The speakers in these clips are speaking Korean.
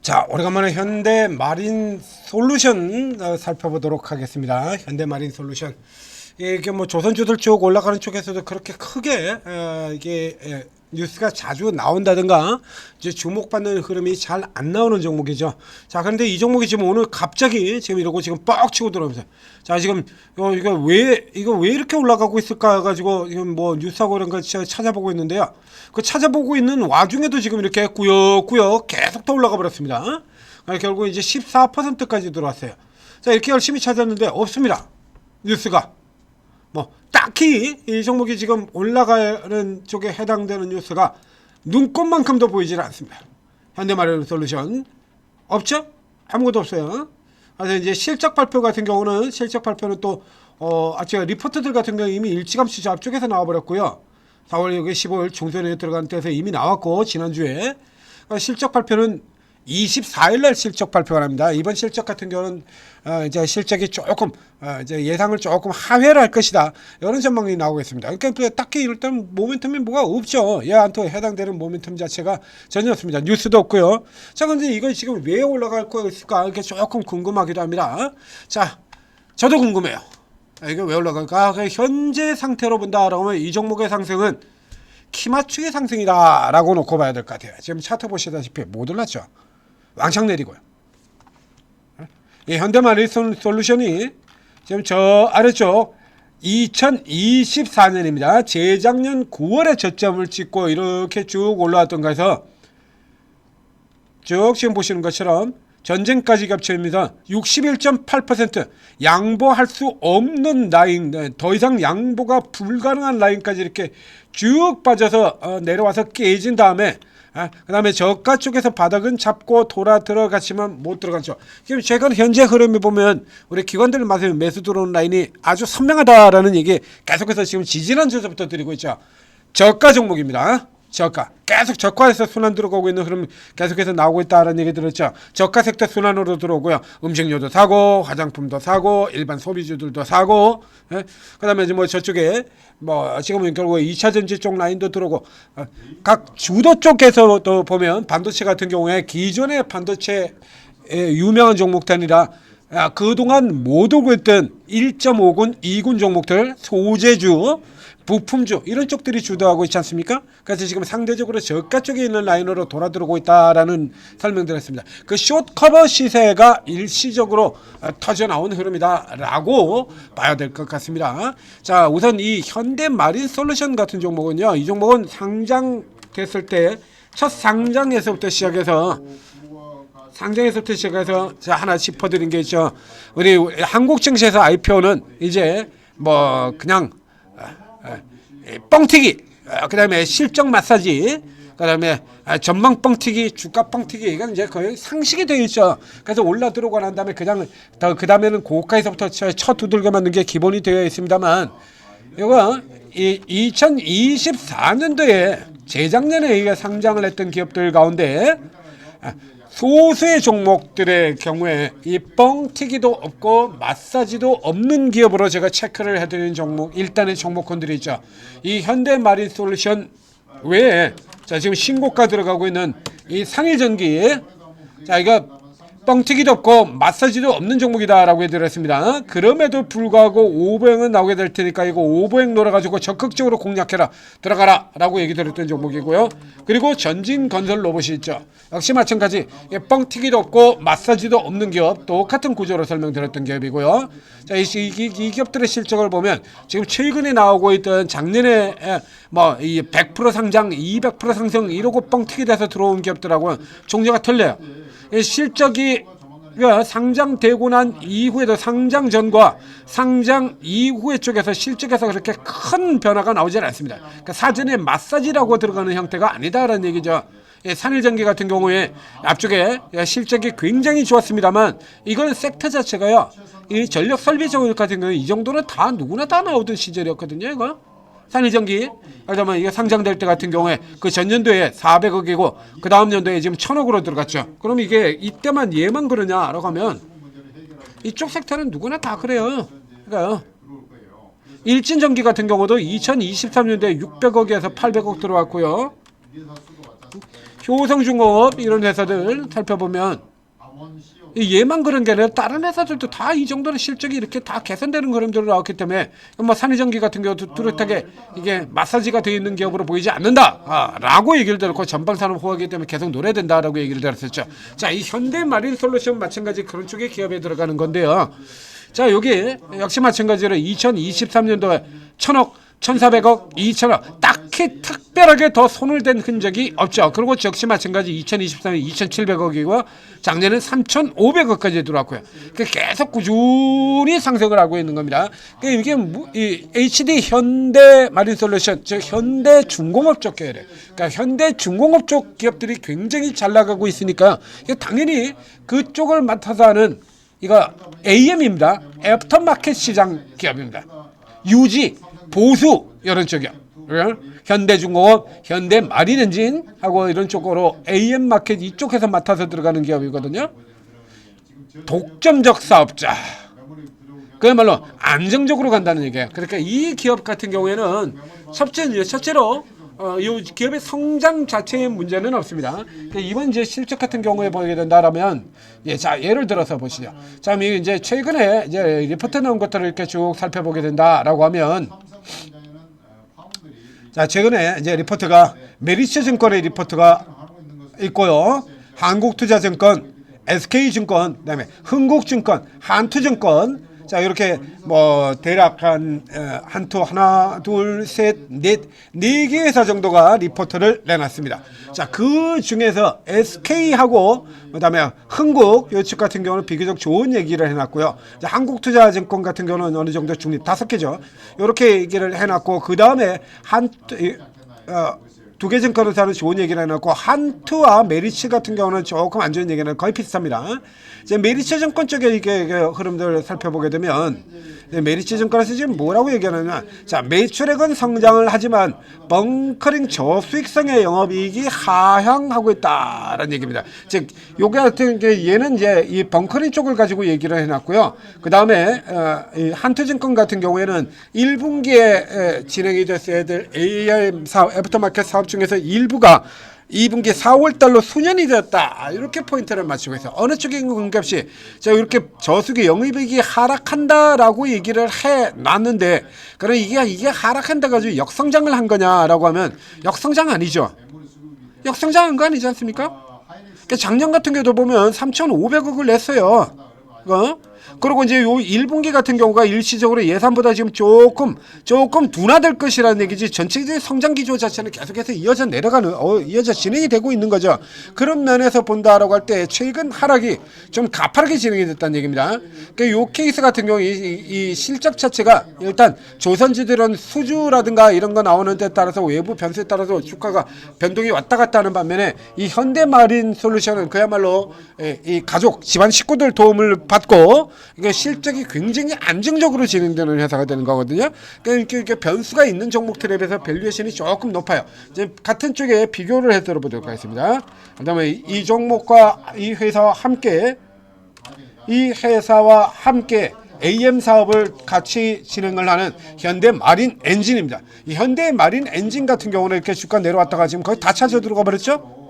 자, 오래간만에 현대마린솔루션 살펴보도록 하겠습니다. 현대마린솔루션. 이게 뭐 조선주들 쭉 올라가는 쪽에서도 그렇게 크게 이게 뉴스가 자주 나온다든가 이제 주목받는 흐름이 잘 안 나오는 종목이죠. 자, 그런데 이 종목이 지금 오늘 갑자기 지금 이러고 지금 뻑 치고 들어오면서 자, 지금 이거 왜 이렇게 올라가고 있을까 가지고 지금 뭐 뉴스하고 이런 거 찾아보고 있는데요. 그 찾아보고 있는 와중에도 지금 이렇게 꾸역꾸역 계속 더 올라가 버렸습니다. 결국 이제 14%까지 들어왔어요. 자, 이렇게 열심히 찾았는데 없습니다. 뉴스가. 뭐 딱히 이 종목이 지금 올라가는 쪽에 해당되는 뉴스가 눈꼽만큼도 보이질 않습니다. 현대마린솔루션 없죠? 아무것도 없어요. 그래서 이제 실적 발표 같은 경우는 또 제가 리포트들 같은 경우 이미 일찌감치 앞쪽에서 나와버렸고요. 4월 15일 중선에 들어간 때에서 이미 나왔고 지난주에 실적 발표는 24일날 실적 발표가 납니다. 이번 실적 같은 경우는 이제 실적이 조금 이제 예상을 조금 하회를 할 것이다. 이런 전망이 나오고 있습니다. 그러니까 딱히 일단 모멘텀이 뭐가 없죠. 얘한테 해당되는 모멘텀 자체가 전혀 없습니다. 뉴스도 없고요. 자, 근데 이거 지금 왜 올라갈 거였을까? 이렇게 조금 궁금하기도 합니다. 자, 저도 궁금해요. 이게 왜 올라갈까? 현재 상태로 본다라고 하면 이 종목의 상승은 키맞추기 상승이다라고 놓고 봐야 될 것 같아요. 지금 차트 보시다시피 못 올랐죠. 왕창 내리고요. 이 현대마린솔루션이 지금 저 아래쪽 2024년입니다. 재작년 9월에 저점을 찍고 이렇게 쭉 올라왔던 거에서 쭉 지금 보시는 것처럼 전쟁까지 겹쳐입니다. 61.8% 양보할 수 없는 라인, 더 이상 양보가 불가능한 라인까지 이렇게 쭉 빠져서 내려와서 깨진 다음에 그 다음에 저가 쪽에서 바닥은 잡고 돌아 들어갔지만 못 들어갔죠. 지금 최근 현재 흐름이 보면 우리 기관들 말하면 매수 들어오는 라인이 아주 선명하다라는 얘기 계속해서 지금 지지난주부터 드리고 있죠. 저가 종목입니다. 저가 계속 저가에서 순환 들어가고 있는 흐름 계속해서 나오고 있다라는 얘기 들었죠. 저가 섹터 순환으로 들어오고요. 음식료도 사고 화장품도 사고 일반 소비주들도 사고 그다음에 이제 뭐 저쪽에 뭐 지금은 결국 2차 전지 쪽 라인도 들어오고 각 주도 쪽에서도 보면 반도체 같은 경우에 기존의 반도체 유명한 종목들 아니라 그동안 못 오고 있던 1.5군, 2군 종목들 소재주 부품주 이런 쪽들이 주도하고 있지 않습니까? 그래서 지금 상대적으로 저가 쪽에 있는 라인으로 돌아들어오고 있다라는 설명드렸습니다. 그 숏커버 시세가 일시적으로 터져 나온 흐름이다라고 봐야 될 것 같습니다. 자, 우선 이 현대마린솔루션 같은 종목은요. 이 종목은 상장됐을 때 첫 상장에서부터 시작해서 자 하나 짚어드린 게 있죠. 우리 한국 증시에서 IPO는 이제 뭐 그냥 뻥튀기, 그 다음에 실적 마사지, 그 다음에 전망 뻥튀기, 주가 뻥튀기, 이건 이제 거의 상식이 되어 있죠. 그래서 올라 들어오고 난 다음에 그냥 그 다음에는 고가에서부터 첫 두들겨 맞는 게 기본이 되어 있습니다만, 이거 2024년도에 재작년에 상장을 했던 기업들 가운데 소수의 종목들의 경우에 이 뻥튀기도 없고 마사지도 없는 기업으로 제가 체크를 해드리는 종목 일단의 종목군들이 있죠. 이 현대마린솔루션 외에 자 지금 신고가 들어가고 있는 이 상일전기 자 이거 뻥튀기도 없고 마사지도 없는 종목이다라고 해드렸습니다. 그럼에도 불구하고 오보행은 나오게 될 테니까 이거 오보행 놀아가지고 적극적으로 공략해라 들어가라 라고 얘기 드렸던 종목이고요. 그리고 전진건설 로봇이 있죠. 역시 마찬가지 뻥튀기도 없고 마사지도 없는 기업 똑같은 구조로 설명드렸던 기업이고요. 자, 이 기업들의 실적을 보면 지금 최근에 나오고 있던 작년에 뭐 이 100% 상장 200% 상승 이러고 뻥튀기 돼서 들어온 기업들하고는 종류가 틀려요. 실적이 상장되고 난 이후에도 상장 전과 상장 이후의 쪽에서 실적에서 그렇게 큰 변화가 나오질 않습니다. 그러니까 사전에 마사지라고 들어가는 형태가 아니다라는 얘기죠. 산일전기 같은 경우에 앞쪽에 실적이 굉장히 좋았습니다만 이거는 섹터 자체가요. 이 전력 설비 쪽 같은 경우에 이 정도는 다 누구나 다 나오던 시절이었거든요. 이거. 산일전기 그러면 이게 상장될 때 같은 경우에 그 전년도에 400억이고 그 다음 연도에 지금 1000억으로 들어갔죠. 그럼 이게 이때만 얘만 그러냐라고 하면 이쪽 섹터는 누구나 다 그래요. 그러니까 일진전기 같은 경우도 2023년도에 600억에서 800억 들어왔고요. 효성중공업 이런 회사들 살펴보면 얘만 그런 게 아니라 다른 회사들도 다 이 정도는 실적이 이렇게 다 개선되는 그림들로 나왔기 때문에 뭐 산이전기 같은 경우도 뚜렷하게 이게 마사지가 되어 있는 기업으로 보이지 않는다 라고 얘기를 들었고 전방산업 호황이기 때문에 계속 노래된다라고 얘기를 들었었죠. 자, 이 현대마린솔루션 마찬가지 그런 쪽의 기업에 들어가는 건데요. 자, 여기 역시 마찬가지로 2023년도에 1000억 1,400억, 2,000억 딱히 특별하게 더 손을 댄 흔적이 없죠. 그리고 역시 마찬가지 2023년 2,700억이고 작년엔 3,500억까지 들어왔고요. 계속 꾸준히 상승을 하고 있는 겁니다. 이게 이 HD 현대마린솔루션, 즉 현대중공업 쪽 계열에, 그러니까 현대중공업 쪽 기업들이 굉장히 잘 나가고 있으니까 당연히 그쪽을 맡아서 하는 이거 AM입니다. 애프터마켓 시장 기업입니다. 유지 보수 이런 쪽이요. 현대중공업, 현대마린엔진하고 이런 쪽으로 AM 마켓 이쪽에서 맡아서 들어가는 기업이거든요. 독점적 사업자. 그야말로 안정적으로 간다는 얘기예요. 그러니까 이 기업 같은 경우에는 첫째로 이 기업의 성장 자체의 문제는 없습니다. 이번 이제 실적 같은 경우에 보게 된다라면, 자, 예를 들어서 보시죠. 자, 이제 최근에 이제 리포트 나온 것들을 이렇게 쭉 살펴보게 된다라고 하면, 자, 최근에 이제 리포트가 메리츠증권의 리포트가 있고요. 한국투자증권, SK증권, 그다음에 흥국증권, 한투증권. 자, 이렇게 뭐 대략 하나, 둘, 셋, 네 개 회사 정도가 리포트를 내놨습니다. 자, 그 중에서 SK하고 그다음에 흥국 요측 같은 경우는 비교적 좋은 얘기를 해놨고요. 자, 한국투자증권 같은 경우는 어느 정도 중립 5개죠. 이렇게 얘기를 해놨고 그 다음에 두 개 증권회사는 좋은 얘기를 해놨고 한투와 메리츠 같은 경우는 조금 안 좋은 얘기는 거의 비슷합니다. 이제 메리츠 증권 쪽에 이게 흐름들을 살펴보게 되면 메리츠 증권에서 지금 뭐라고 얘기하느냐, 자, 매출액은 성장을 하지만 벙커링 저수익성의 영업이익이 하향하고 있다라는 얘기입니다. 즉 요게 같은 게 얘는 이제 이 벙커링 쪽을 가지고 얘기를 해놨고요. 그 다음에 이 한투증권 같은 경우에는 1분기에 진행이 됐어야 될 ARM 사업, 애프터마켓 사업 중에서 일부가 2분기 4월달로 수년이 되었다. 이렇게 포인트를 맞추고 있어요. 어느 쪽에 관계없이 자, 이렇게 저수기 영업이익이 하락한다라고 얘기를 해놨는데, 그럼 이게 하락한다 가지고 역성장을 한 거냐라고 하면 역성장 아니죠. 역성장한 거 아니지 않습니까? 작년 같은 경우도 보면 3,500억을 냈어요. 그리고 이제 요 1분기 같은 경우가 일시적으로 예산보다 지금 조금 둔화될 것이라는 얘기지, 전체적인 성장 기조 자체는 계속해서 이어져 진행이 되고 있는 거죠. 그런 면에서 본다라고 할 때 최근 하락이 좀 가파르게 진행이 됐다는 얘기입니다. 그러니까 요 케이스 같은 경우 이 실적 자체가 일단 조선주들은 수주라든가 이런 거 나오는 데 따라서 외부 변수에 따라서 주가가 변동이 왔다 갔다 하는 반면에 이 현대마린솔루션은 그야말로 이 가족 집안 식구들 도움을 받고 이게 실적이 굉장히 안정적으로 진행되는 회사가 되는 거거든요. 그러니까 변수가 있는 종목들에 비해서 밸류에이션이 조금 높아요. 이제 같은 쪽에 비교를 해서 들어보도록 하겠습니다. 그다음에 이 종목과 이 회사와 함께 AM 사업을 같이 진행을 하는 현대마린엔진입니다. 이 현대마린엔진 같은 경우는 이렇게 주가 내려왔다가 지금 거의 다 찾아 들어가 버렸죠.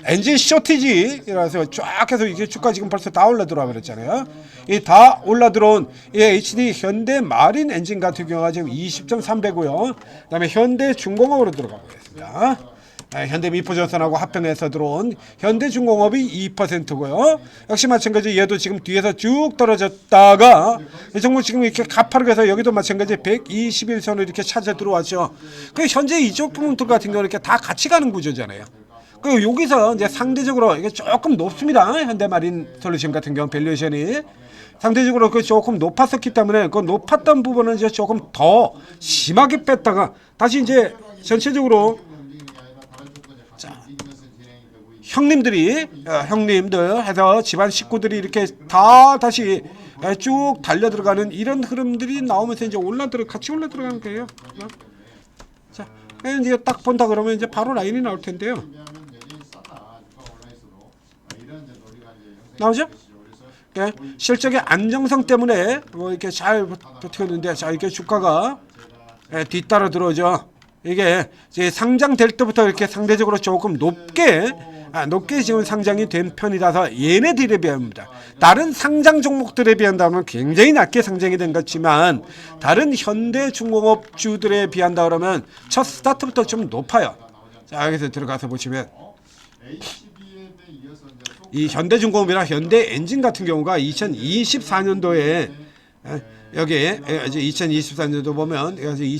엔진 쇼티지라서 쫙 해서 이게 주가 지금 벌써 다 올라 들어와 버렸잖아요. 이 다 올라 들어온 이 HD 현대마린 엔진 같은 경우가 지금 20.3배고요. 그다음에 현대중공업으로 들어가 보겠습니다. 현대미포조선하고 합병해서 들어온 현대중공업이 2%고요. 역시 마찬가지 얘도 지금 뒤에서 쭉 떨어졌다가 정말 지금 이렇게 가파르게 해서 여기도 마찬가지 121선을 이렇게 찾아 들어왔죠. 그 현재 이쪽 부분들 같은 경우는 이렇게 다 같이 가는 구조잖아요. 그리고 여기서 이제 상대적으로 이게 조금 높습니다. 현대마린솔루션 같은 경우 밸류에이션이 상대적으로 그 조금 높았었기 때문에 그 높았던 부분은 이제 조금 더 심하게 뺐다가 다시 이제 전체적으로 자, 형님들 해서 집안 식구들이 이렇게 다 다시 쭉 달려 들어가는 이런 흐름들이 나오면서 이제 같이 올라 들어가는 거예요. 자, 이제 딱 본다 그러면 이제 바로 라인이 나올 텐데요. 나오죠? 네, 실적의 안정성 때문에 뭐 이렇게 잘 버티는데, 자, 이렇게 주가가 뒤따라 들어오죠. 이게 이제 상장될 때부터 이렇게 상대적으로 조금 높게 높게 지금 상장이 된 편이라서 얘네들에 비합니다. 다른 상장 종목들에 비한다면 굉장히 낮게 상장이 된 것지만 다른 현대중공업주들에 비한다 그러면 첫 스타트부터 좀 높아요. 자, 여기서 들어가서 보시면 이 현대중공업이나 현대엔진 같은 경우가 2024년도에 여기 이제 2024년도 보면 여기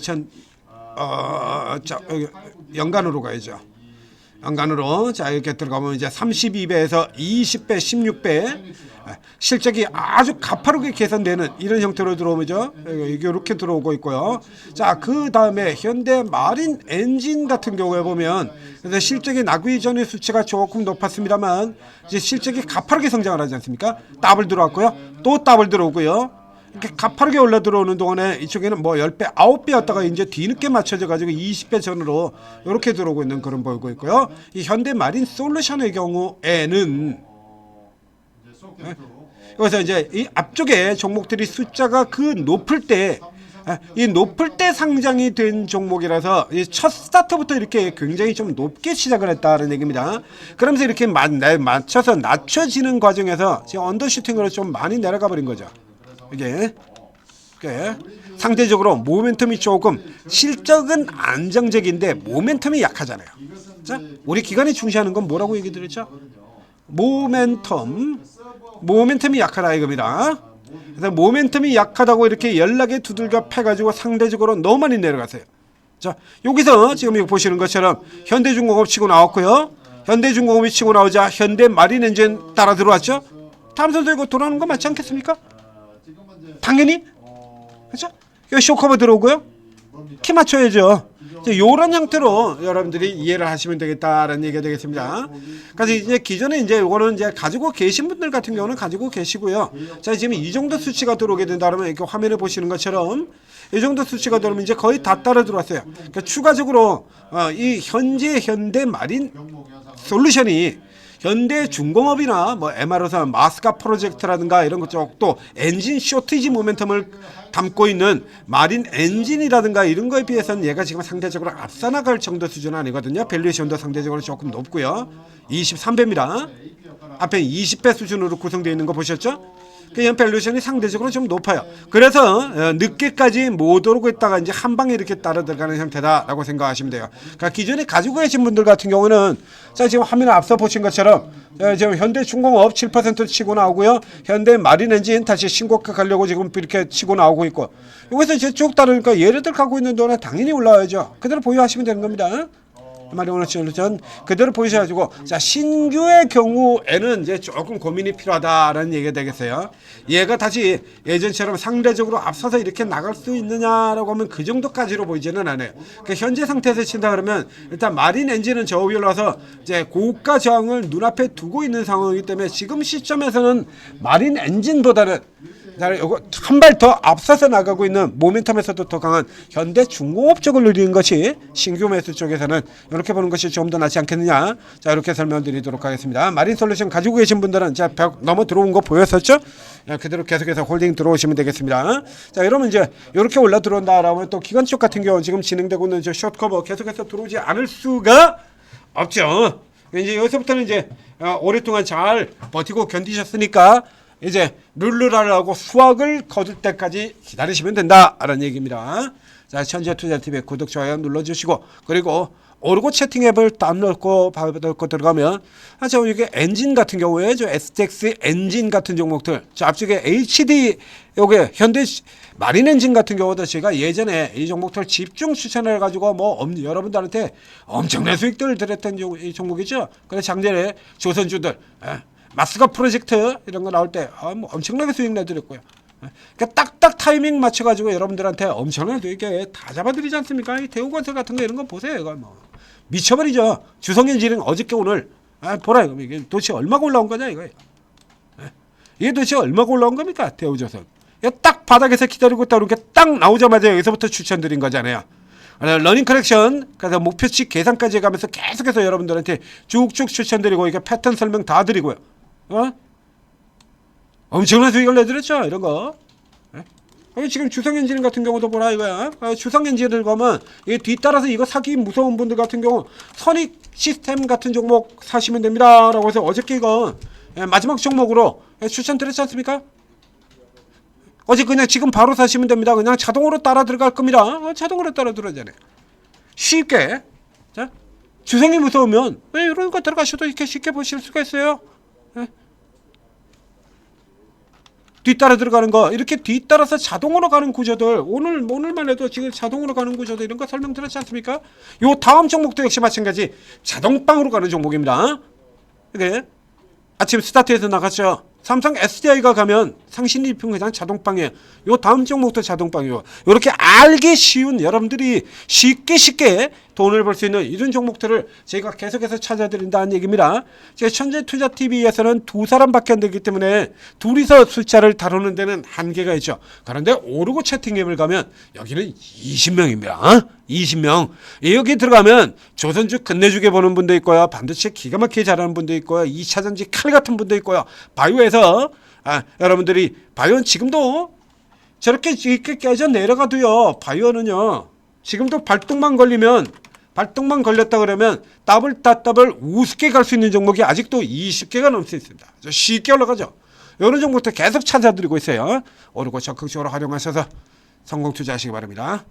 여기 연간으로 가야죠. 연간으로 자 이렇게 들어가면 이제 32배에서 20배, 16배 실적이 아주 가파르게 개선되는 이런 형태로 들어오죠. 이렇게 들어오고 있고요. 자, 그 다음에 현대 마린 엔진 같은 경우에 보면 그래서 실적이 나기 이전의 수치가 조금 높았습니다만 이제 실적이 가파르게 성장을 하지 않습니까? 더블 들어왔고요. 또 더블 들어오고요. 이렇게 가파르게 올라 들어오는 동안에 이쪽에는 뭐 10배, 9배였다가 이제 뒤늦게 맞춰져 가지고 20배 전으로 이렇게 들어오고 있는 그런 보이고 있고요. 이 현대 마린 솔루션의 경우에는 그래서 이제 이 앞쪽에 종목들이 숫자가 그 높을 때 이 높을 때 상장이 된 종목이라서 첫 스타트부터 이렇게 굉장히 좀 높게 시작을 했다는 얘기입니다. 그러면서 이렇게 맞춰서 낮춰지는 과정에서 지금 언더슈팅으로 좀 많이 내려가 버린 거죠. 이게 상대적으로 모멘텀이 조금 실적은 안정적인데 모멘텀이 약하잖아요. 자, 우리 기관이 중시하는 건 뭐라고 얘기 드렸죠? 모멘텀이 약하다 이겁니다. 그래서 모멘텀이 약하다고 이렇게 연락에 두들겨 패가지고 상대적으로 너무 많이 내려갔어요. 자, 여기서 지금 이거 보시는 것처럼 현대중공업 치고 나왔고요. 현대중공업이 치고 나오자 현대마린엔진 따라 들어왔죠. 다음 선수 이거 돌아오는 거 맞지 않겠습니까? 당연히 그렇죠? 쇼커버 들어오고요. 키 맞춰야죠. 이런 형태로 여러분들이 이해를 하시면 되겠다라는 얘기가 되겠습니다. 그래서 이제 기존에 이제 이거는 이제 가지고 계신 분들 같은 경우는 가지고 계시고요. 자, 지금 이 정도 수치가 들어오게 된다 그러면 이렇게 화면에 보시는 것처럼 이 정도 수치가 들어오면 이제 거의 다 따라 들어왔어요. 그러니까 추가적으로 이 현재 현대 마린 솔루션이 현대중공업이나 뭐 MR호선 마스카 프로젝트라든가 이런 것 쪽 또 엔진 쇼티지 모멘텀을 담고 있는 마린 엔진이라든가 이런 거에 비해서는 얘가 지금 상대적으로 앞서 나갈 정도 수준은 아니거든요. 밸류에이션도 상대적으로 조금 높고요. 23배입니다. 앞에 20배 수준으로 구성되어 있는 거 보셨죠? 그 밸류에이션이 상대적으로 좀 높아요. 그래서 늦게까지 못 오르고 있다가 이제 한 방에 이렇게 따라 들어가는 형태다라고 생각하시면 돼요. 그러니까 기존에 가지고 계신 분들 같은 경우는 자, 지금 화면에 앞서 보신 것처럼 지금 현대중공업 7% 치고 나오고요. 현대마린엔진 다시 신고가 가려고 지금 이렇게 치고 나오고 있고 여기서 이제 쭉 따르니까 얘네들 갖고 있는 돈은 당연히 올라와야죠. 그대로 보유하시면 되는 겁니다. 마리오나 솔루션 그대로 보이셔가지고 자, 신규의 경우에는 이제 조금 고민이 필요하다라는 얘기가 되겠어요. 얘가 다시 예전처럼 상대적으로 앞서서 이렇게 나갈 수 있느냐라고 하면 그 정도까지로 보이지는 않아요. 그러니까 현재 상태에서 친다 그러면 일단 마린 엔진은 저 위로 와서 이제 고가 저항을 눈앞에 두고 있는 상황이기 때문에 지금 시점에서는 마린 엔진보다는 한 발 더 앞서서 나가고 있는 모멘텀에서도 더 강한 현대중공업 쪽을 누리는 것이 신규 매수 쪽에서는 이렇게 보는 것이 좀 더 낫지 않겠느냐. 자, 이렇게 설명드리도록 하겠습니다. 마린솔루션 가지고 계신 분들은 자, 벽 넘어 들어온 거 보였었죠? 그대로 계속해서 홀딩 들어오시면 되겠습니다. 자, 여러분 이제 이렇게 올라 들어온다라고 하면 또 기관 쪽 같은 경우는 지금 진행되고 있는 저 숏커버 계속해서 들어오지 않을 수가 없죠. 이제 여기서부터는 이제 오랫동안 잘 버티고 견디셨으니까 이제 룰루라라고 수확을 거둘 때까지 기다리시면 된다라는 얘기입니다. 자, 현재투자TV 구독, 좋아요 눌러주시고 그리고 오르고 채팅 앱을 다운로드 받고 들어가면 저 이게 엔진 같은 경우에 저 STX 엔진 같은 종목들 저 앞쪽에 HD 요게 현대 마린 엔진 같은 경우도 제가 예전에 이 종목들 집중 추천을 가지고 뭐 여러분들한테 엄청난 수익들을 드렸던 이 종목이죠. 그래서 작년에 조선주들 마스카 프로젝트 이런 거 나올 때 뭐 엄청나게 수익 내드렸고요. 그러니까 딱딱 타이밍 맞춰가지고 여러분들한테 엄청나게 수익에 다 잡아드리지 않습니까? 이 대우건설 같은 거 이런 거 보세요. 이거 뭐 미쳐버리죠. 주성엔진은 어저께 오늘 보라 이게 도대체 얼마가 올라온 거냐 이거예요. 이게 도대체 얼마가 올라온 겁니까? 대우조선. 딱 바닥에서 기다리고 있다 이렇게 딱 나오자마자 여기서부터 추천드린 거잖아요. 러닝 커렉션 그래서 목표치 계산까지 해가면서 계속해서 여러분들한테 쭉쭉 추천드리고 이게 패턴 설명 다 드리고요. 엄청난 수익을 내드렸죠 이런 거. 지금 주성엔진 같은 경우도 보라 이거야. 주성엔진을 보면 뒤따라서 이거 사기 무서운 분들 같은 경우 선이 시스템 같은 종목 사시면 됩니다 라고 해서 어저께 이거 마지막 종목으로 추천드렸지 않습니까? 어제 그냥 지금 바로 사시면 됩니다. 그냥 자동으로 따라 들어갈 겁니다. 자동으로 따라 들어가잖아요. 쉽게. 자, 주성이 무서우면 왜 이런 거 들어가셔도 이렇게 쉽게 보실 수가 있어요. 뒤따라 들어가는 거 이렇게 뒤따라서 자동으로 가는 구조들 오늘만 해도 지금 자동으로 가는 구조들 이런 거 설명드렸지 않습니까? 요 다음 종목도 역시 마찬가지 자동방으로 가는 종목입니다. 이게 아침 스타트에서 나갔죠. 삼성 SDI가 가면 상신일품 그냥 자동방이에요. 요 다음 종목도 자동방이에요. 이렇게 알기 쉬운 여러분들이 쉽게 돈을 벌 수 있는 이런 종목들을 저희가 계속해서 찾아드린다는 얘기입니다. 제 천재투자TV에서는 두 사람밖에 안 되기 때문에 둘이서 숫자를 다루는 데는 한계가 있죠. 그런데 오르고 채팅앱을 가면 여기는 20명입니다. 20명. 여기 들어가면 조선주 끝내주게 보는 분도 있고요. 반도체 기가 막히게 잘하는 분도 있고요. 2차전지 칼 같은 분도 있고요. 바이오에서 여러분들이 바이오는 지금도 저렇게 이렇게 깨져 내려가도요. 바이오는요. 지금도 발등만 걸렸다 그러면 더블 우습게 갈 수 있는 종목이 아직도 20개가 넘을 수 있습니다. 쉽게 올라가죠. 이런 종목도 계속 찾아드리고 있어요. 오르고 적극적으로 활용하셔서 성공 투자하시기 바랍니다.